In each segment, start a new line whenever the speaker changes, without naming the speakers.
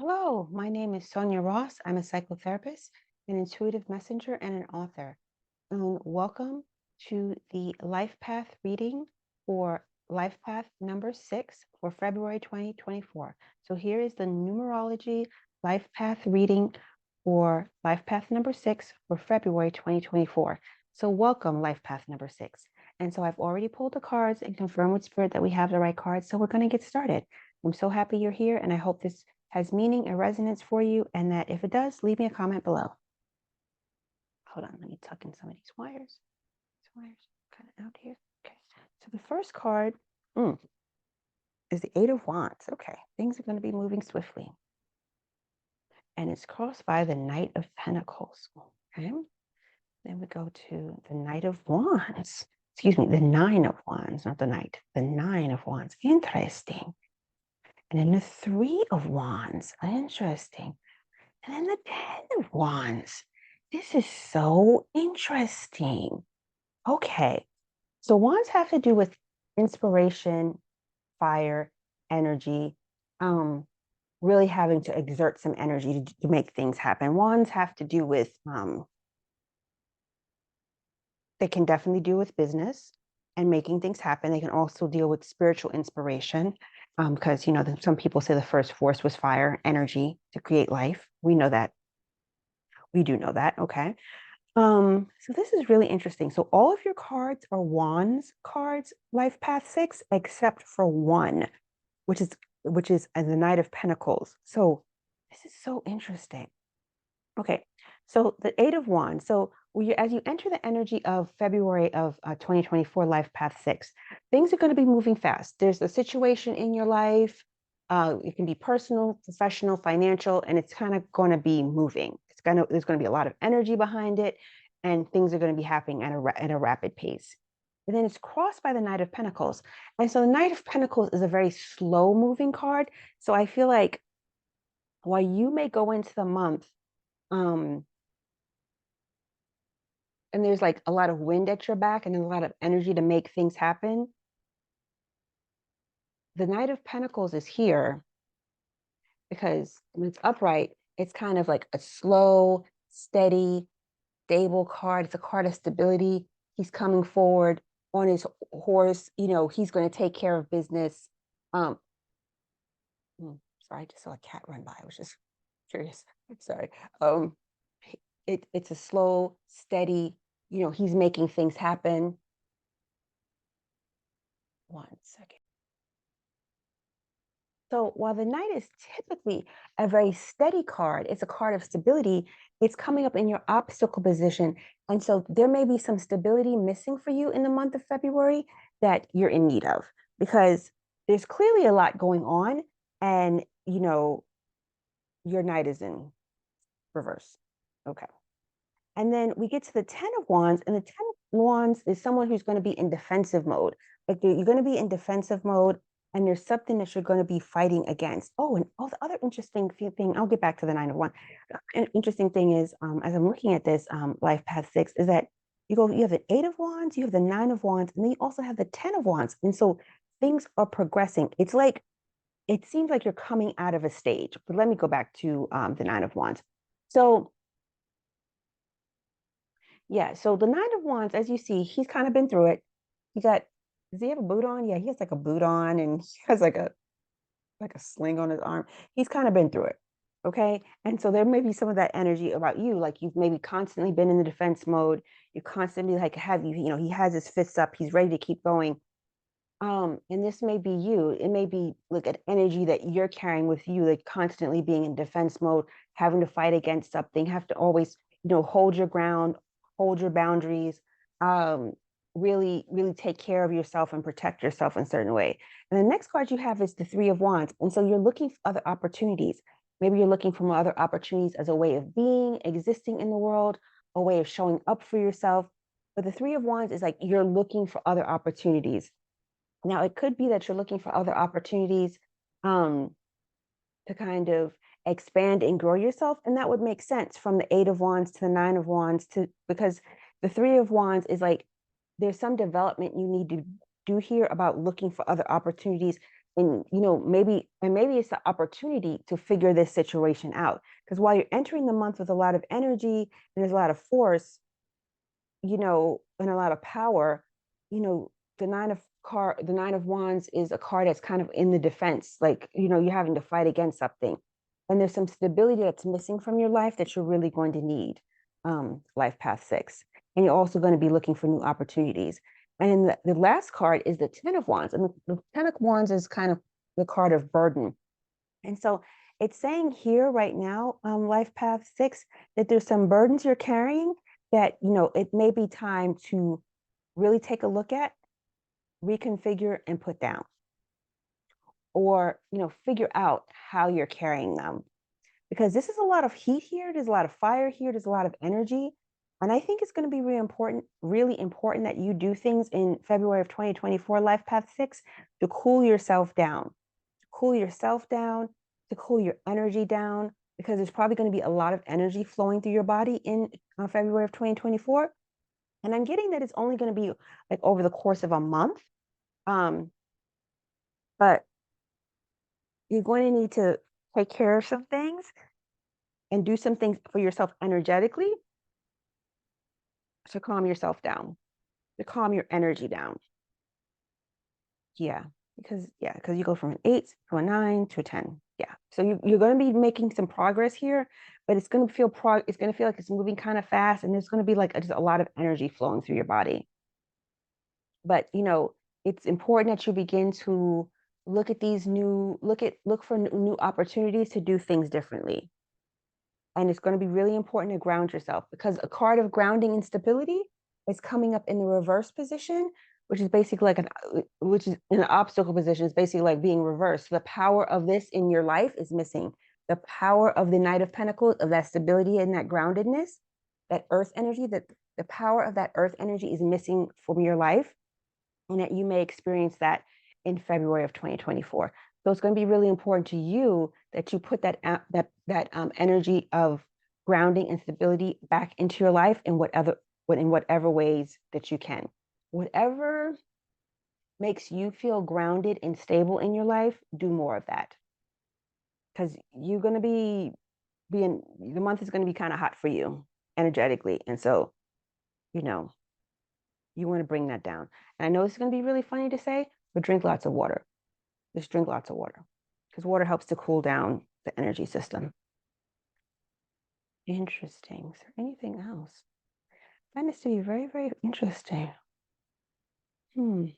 Hello, my name is Sonia Ross. I'm a psychotherapist, an intuitive messenger, and an author. And welcome to the Life Path reading for Life Path number 6 for February 2024. So here is the numerology Life Path reading for Life Path number 6 for February 2024. So welcome, Life Path number 6. And so I've already pulled the cards and confirmed with Spirit that we have the right cards. So we're going to get started. I'm so happy you're here, and I hope this has meaning and resonance for you, and that if it does, leave me a comment below. Hold on, let me tuck in some of these wires. These wires kind of out here. Okay, so the first card is the Eight of Wands. Okay, things are going to be moving swiftly. And it's crossed by the Knight of Pentacles. Okay, then we go to the Knight of Wands. Excuse me, the Nine of Wands, not the Knight, the Nine of Wands. Interesting. And then the Three of Wands. Interesting. And then the Ten of Wands. This is so interesting. Okay. So wands have to do with inspiration, fire, energy, really having to exert some energy to make things happen. Wands have to do with, they can definitely deal with business and making things happen. They can also deal with spiritual inspiration because, some people say the first force was fire, energy to create life. We know that. We do know that. Okay. So this is really interesting. So all of your cards are wands cards, life path 6, except for one, which is the Knight of Pentacles. So this is so interesting. Okay, so the Eight of Wands. So as you enter the energy of February of 2024, life path 6, things are going to be moving fast. There's a situation in your life. It can be personal, professional, financial, and it's kind of going to be moving. There's going to be a lot of energy behind it, and things are going to be happening at a rapid pace. And then it's crossed by the Knight of Pentacles. And so the Knight of Pentacles is a very slow moving card. So I feel like while you may go into the month, and there's like a lot of wind at your back and a lot of energy to make things happen, the Knight of Pentacles is here because when it's upright, it's kind of like a slow, steady, stable card. It's a card of stability. He's coming forward on his horse. He's going to take care of business. Um, Sorry, I just saw a cat run by. I was just curious. Sorry. It's a slow, steady. He's making things happen. One second. So while the Knight is typically a very steady card, it's a card of stability, it's coming up in your obstacle position. And so there may be some stability missing for you in the month of February that you're in need of, because there's clearly a lot going on, and your Knight is in reverse. Okay. And then we get to the Ten of Wands, and the Ten of Wands is someone who's going to be in defensive mode. Like you're going to be in defensive mode, and there's something that you're going to be fighting against. Oh, and all the other interesting thing, I'll get back to the Nine of Wands. An interesting thing is, as I'm looking at this life path 6, is that you have the Eight of Wands, you have the Nine of Wands, and then you also have the Ten of Wands. And so things are progressing. It seems like you're coming out of a stage. But let me go back to the Nine of Wands. So yeah, so the Nine of Wands, as you see, he's kind of been through it. Does he have a boot on? Yeah, he has like a boot on, and he has like a sling on his arm. He's kind of been through it. Okay. And so there may be some of that energy about you, like you've maybe constantly been in the defense mode. You constantly like he has his fists up, he's ready to keep going. And this may be you. It may be like an energy that you're carrying with you, like constantly being in defense mode, having to fight against something, have to always, hold your ground, hold your boundaries, really, really take care of yourself and protect yourself in a certain way. And the next card you have is the Three of Wands. And so you're looking for other opportunities. Maybe you're looking for other opportunities as a way of being, existing in the world, a way of showing up for yourself. But the Three of Wands is like you're looking for other opportunities. Now, it could be that you're looking for other opportunities to kind of expand and grow yourself. And that would make sense from the Eight of Wands to the Nine of Wands, because the Three of Wands is like there's some development you need to do here about looking for other opportunities and maybe it's the opportunity to figure this situation out, because while you're entering the month with a lot of energy and there's a lot of force, and a lot of power, you know, the nine of wands is a card that's kind of in the defense, like, you're having to fight against something. And there's some stability that's missing from your life that you're really going to need. Life path 6. And you're also going to be looking for new opportunities. And then the last card is the Ten of Wands. And the Ten of Wands is kind of the card of burden. And so it's saying here right now, Life Path 6, that there's some burdens you're carrying that, it may be time to really take a look at, reconfigure, and put down. Or, figure out how you're carrying them. Because this is a lot of heat here. There's a lot of fire here. There's a lot of energy. And I think it's going to be really important that you do things in February of 2024, Life Path 6, to cool yourself down, to cool your energy down, because there's probably going to be a lot of energy flowing through your body in February of 2024. And I'm getting that it's only going to be like over the course of a month. But you're going to need to take care of some things and do some things for yourself energetically to calm yourself down, to calm your energy down. Yeah, because you go from an 8 to a 9 to a 10. Yeah, so you're going to be making some progress here, but it's going to feel like it's moving kind of fast, and there's going to be like just a lot of energy flowing through your body. But it's important that you begin to look at look for new opportunities to do things differently. And it's going to be really important to ground yourself, because a card of grounding and stability is coming up in the reverse position, which is basically which is in an obstacle position. It's basically like being reversed. The power of this in your life is missing. The power of the Knight of Pentacles, of that stability and that groundedness, that earth energy, that the power of that earth energy is missing from your life, and that you may experience that in February of 2024. So it's going to be really important to you that you put that energy of grounding and stability back into your life in whatever ways that you can. Whatever makes you feel grounded and stable in your life, do more of that. Because you're going to the month is going to be kind of hot for you energetically. And so, you want to bring that down. And I know it's going to be really funny to say, but drink lots of water. Just drink lots of water, because water helps to cool down the energy system. Interesting. Is there anything else? I find this to be very, very interesting. So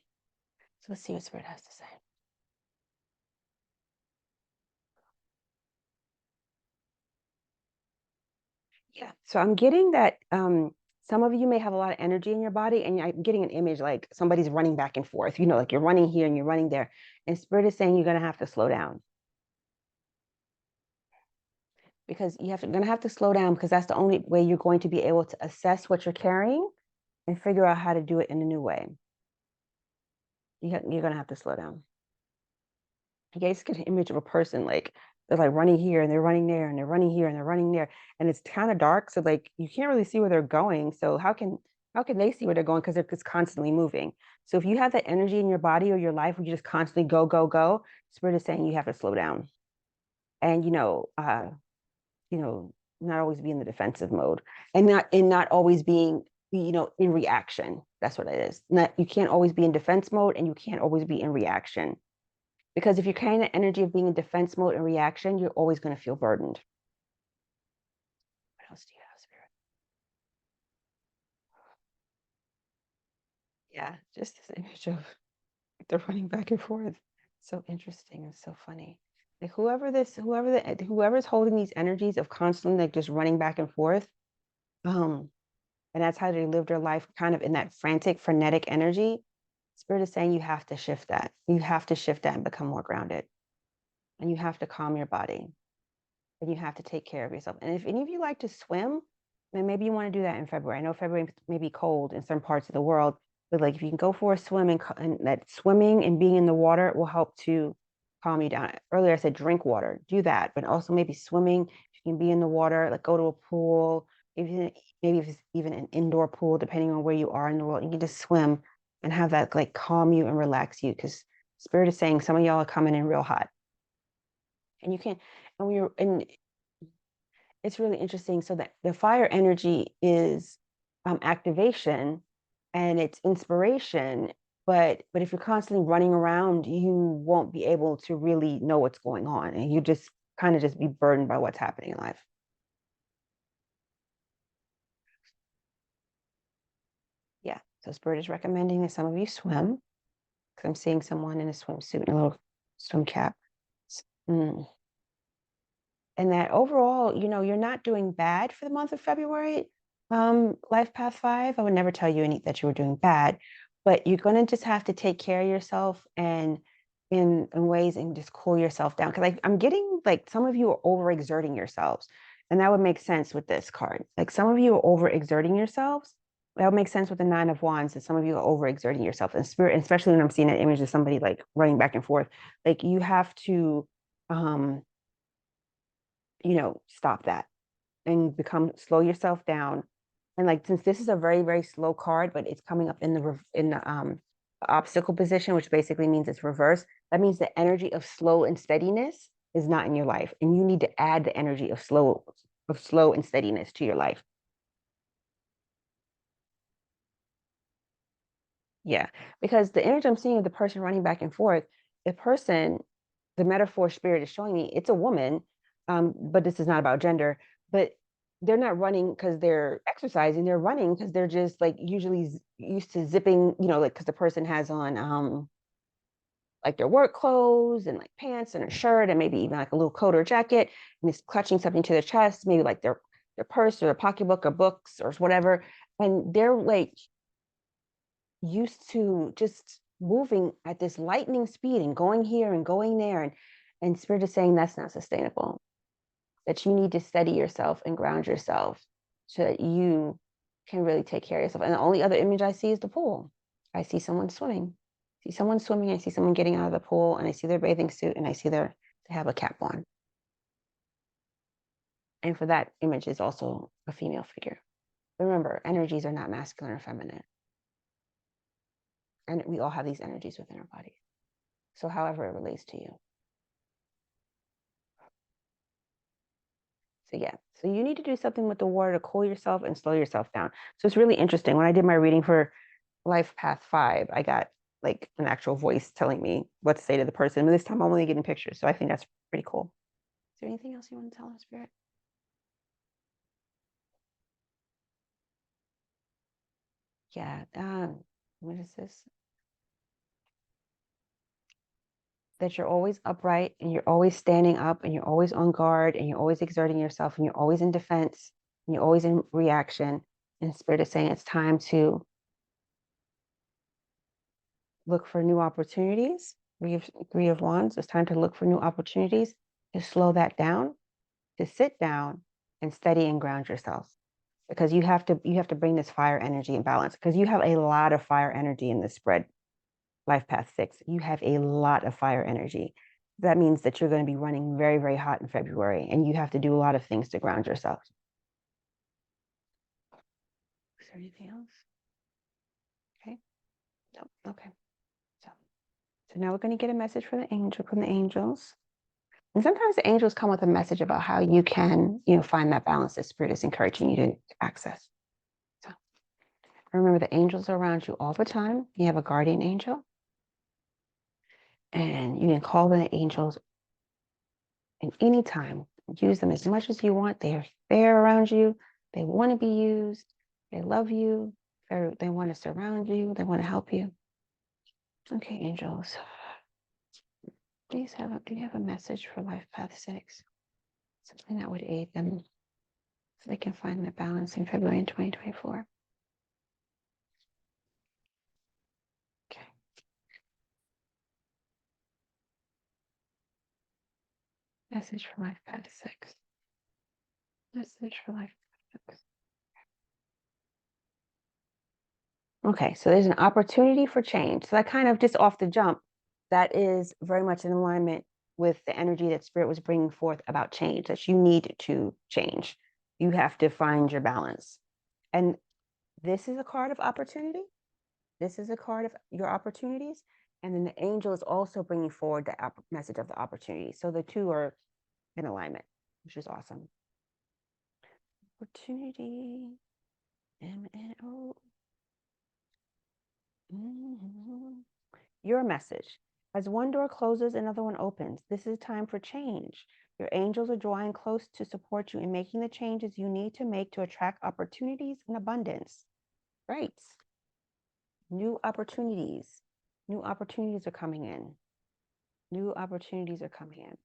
let's see what Spirit has to say. Yeah. So I'm getting that some of you may have a lot of energy in your body, and I'm getting an image like somebody's running back and forth, like you're running here and you're running there. And Spirit is saying you're going to have to slow down. Because you're going to have to slow down, because that's the only way you're going to be able to assess what you're carrying and figure out how to do it in a new way. You're going to have to slow down. You guys get an image of a person like they're like running here and they're running there and they're running here and they're running there, and it's kind of dark, so like you can't really see where they're going. So how can they see where they're going? Because they're just constantly moving. So if you have that energy in your body or your life where you just constantly go go go, Spirit is saying you have to slow down, and not always be in the defensive mode, and not always being in reaction. That's what it is. You can't always be in defense mode, and you can't always be in reaction. Because if you're carrying the energy of being in defense mode and reaction, you're always going to feel burdened. What else do you have, Spirit? Yeah, just this image of they're running back and forth. So interesting and so funny. Like whoever's holding these energies of constantly like just running back and forth, and that's how they live their life, kind of in that frantic, frenetic energy. Spirit is saying you have to shift that. You have to shift that and become more grounded. And you have to calm your body. And you have to take care of yourself. And if any of you like to swim, then maybe you want to do that in February. I know February may be cold in some parts of the world, but like if you can go for a swim, and that swimming and being in the water will help to calm you down. Earlier I said drink water, do that, but also maybe swimming. If you can be in the water, like go to a pool, maybe if it's even an indoor pool, depending on where you are in the world, you can just swim and have that like calm you and relax you, because Spirit is saying some of y'all are coming in real hot. And you can't, and it's really interesting. So that the fire energy is activation and it's inspiration. But if you're constantly running around, you won't be able to really know what's going on. And you just kind of just be burdened by what's happening in life. Yeah. So Spirit is recommending that some of you swim, because I'm seeing someone in a swimsuit and a little swim cap. Mm. And that overall, you're not doing bad for the month of February. Life Path 5, I would never tell you that you were doing bad, but you're going to just have to take care of yourself and in ways and just cool yourself down. Because I'm getting like some of you are overexerting yourselves, and that would make sense with this card. Like some of you are overexerting yourselves. That would make sense with the Nine of Wands, that some of you are overexerting yourself in spirit, especially when I'm seeing an image of somebody like running back and forth. Like you have to um stop that and slow yourself down. And like, since this is a very, very slow card, but it's coming up in the obstacle position, which basically means it's reverse. That means the energy of slow and steadiness is not in your life. And you need to add the energy of slow and steadiness to your life. Yeah. Because the image I'm seeing of the person running back and forth, the person, the metaphor spirit is showing me, it's a woman, but this is not about gender, but they're not running because they're exercising. They're running because they're just like usually used to zipping, like because the person has on like their work clothes and like pants and a shirt and maybe even like a little coat or jacket, and it's clutching something to their chest, maybe like their purse or a pocketbook or books or whatever. And they're like used to just moving at this lightning speed and going here and going there. And spirit is saying that's not sustainable, that you need to steady yourself and ground yourself so that you can really take care of yourself. And the only other image I see is the pool. I see someone swimming. I see someone swimming. I see someone getting out of the pool, and I see their bathing suit, and I see they have a cap on. And for that image is also a female figure. Remember, energies are not masculine or feminine. And we all have these energies within our bodies. So however it relates to you. So yeah, so you need to do something with the water to cool yourself and slow yourself down. So it's really interesting. When I did my reading for Life Path 5, I got like an actual voice telling me what to say to the person. And this time I'm only getting pictures. So I think that's pretty cool. Is there anything else you want to tell us, Spirit? Yeah. What is this? That you're always upright and you're always standing up and you're always on guard and you're always exerting yourself and you're always in defense and you're always in reaction. And Spirit is saying it's time to look for new opportunities. Three of Wands, it's time to look for new opportunities, to slow that down, to sit down and steady and ground yourself. Because you have to bring this fire energy in balance, because you have a lot of fire energy in this spread. Life Path 6, you have a lot of fire energy. That means that you're going to be running very, very hot in February, and you have to do a lot of things to ground yourself. Is there anything else? Okay. No. Okay. So now we're going to get a message from the angels. And sometimes the angels come with a message about how you can, find that balance that Spirit is encouraging you to access. So remember, the angels are around you all the time. You have a guardian angel, and you can call the angels at any time. Use them as much as you want. They're there around you. They want to be used. They love you. They want to surround you. They want to help you. Okay, angels. Do you have a message for Life Path 6? Something that would aid them so they can find the balance in February in 2024. Okay. Message for Life Path 6. Message for Life Path 6. Okay, so there's an opportunity for change. So that kind of just off the jump, that is very much in alignment with the energy that Spirit was bringing forth about change, that you need to change. You have to find your balance. And this is a card of opportunity. This is a card of your opportunities. And then the angel is also bringing forward the message of the opportunity. So the two are in alignment, which is awesome. Opportunity, MNO. Your message. As one door closes, another one opens. This is time for change. Your angels are drawing close to support you in making the changes you need to make to attract opportunities and abundance. Right. New opportunities. New opportunities are coming in. New opportunities are coming in.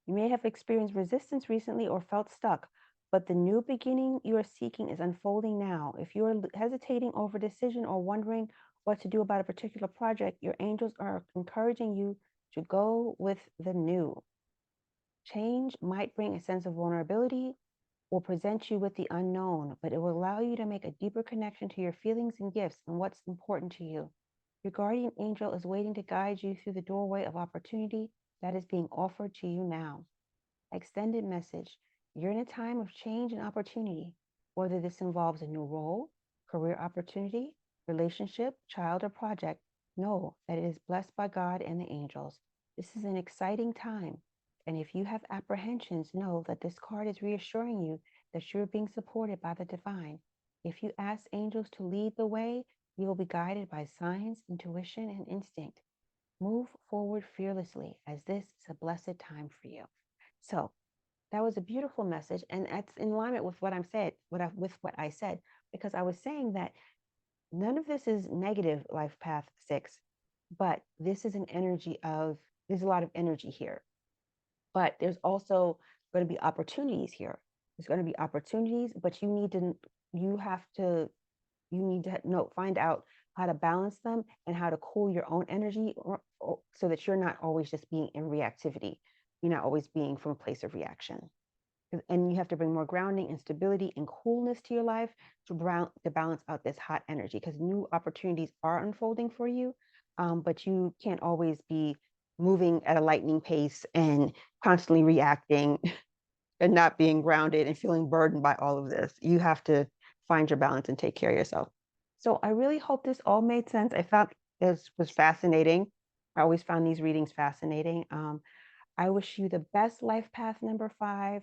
You may have experienced resistance recently or felt stuck, but the new beginning you are seeking is unfolding now. If you are hesitating over a decision or wondering what to do about a particular project, your angels are encouraging you to go with the new. Change might bring a sense of vulnerability or present you with the unknown, but it will allow you to make a deeper connection to your feelings and gifts and what's important to you. Your guardian angel is waiting to guide you through the doorway of opportunity that is being offered to you now. Extended message. You're in a time of change and opportunity, whether this involves a new role, career opportunity, relationship, child, or project. Know that it is blessed by God and the angels. This is an exciting time. And if you have apprehensions, know that this card is reassuring you that you're being supported by the divine. If you ask angels to lead the way, you will be guided by signs, intuition, and instinct. Move forward fearlessly, as this is a blessed time for you. So that was a beautiful message, and that's in alignment with what I said, because I was saying that none of this is negative life path 6, but this is an energy of there's a lot of energy here, but there's also going to be opportunities here. There's going to be opportunities, but you need to know find out how to balance them and how to cool your own energy so that you're not always just being in reactivity. You're not always being from a place of reaction. And you have to bring more grounding and stability and coolness to your life to balance out this hot energy, because new opportunities are unfolding for you, but you can't always be moving at a lightning pace and constantly reacting and not being grounded and feeling burdened by all of this. You have to find your balance and take care of yourself. So I really hope this all made sense. I thought this was fascinating. I always found these readings fascinating. I wish you the best life path number 5.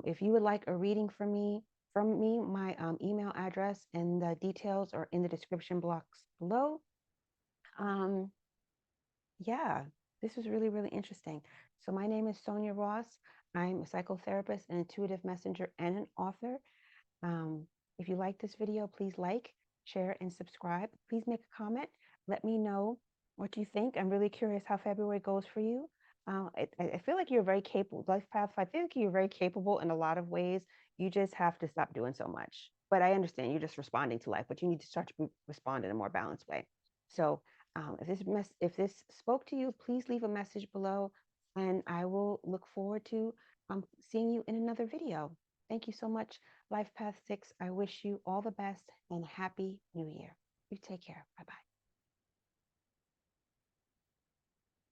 If you would like a reading from me, my email address and the details are in the description box below. Yeah, this was really, really interesting. So my name is Sonia Ross. I'm a psychotherapist, an intuitive messenger, and an author. Um, if you like this video, please like, share, and subscribe. Please make a comment. Let me know what you think. I'm really curious how February goes for you. I feel like you're very capable. Life Path, I think you're very capable in a lot of ways. You just have to stop doing so much. But I understand you're just responding to life, but you need to start to respond in a more balanced way. So if this spoke to you, please leave a message below, and I will look forward to seeing you in another video. Thank you so much, Life Path 6. I wish you all the best and Happy New Year. You take care. Bye-bye.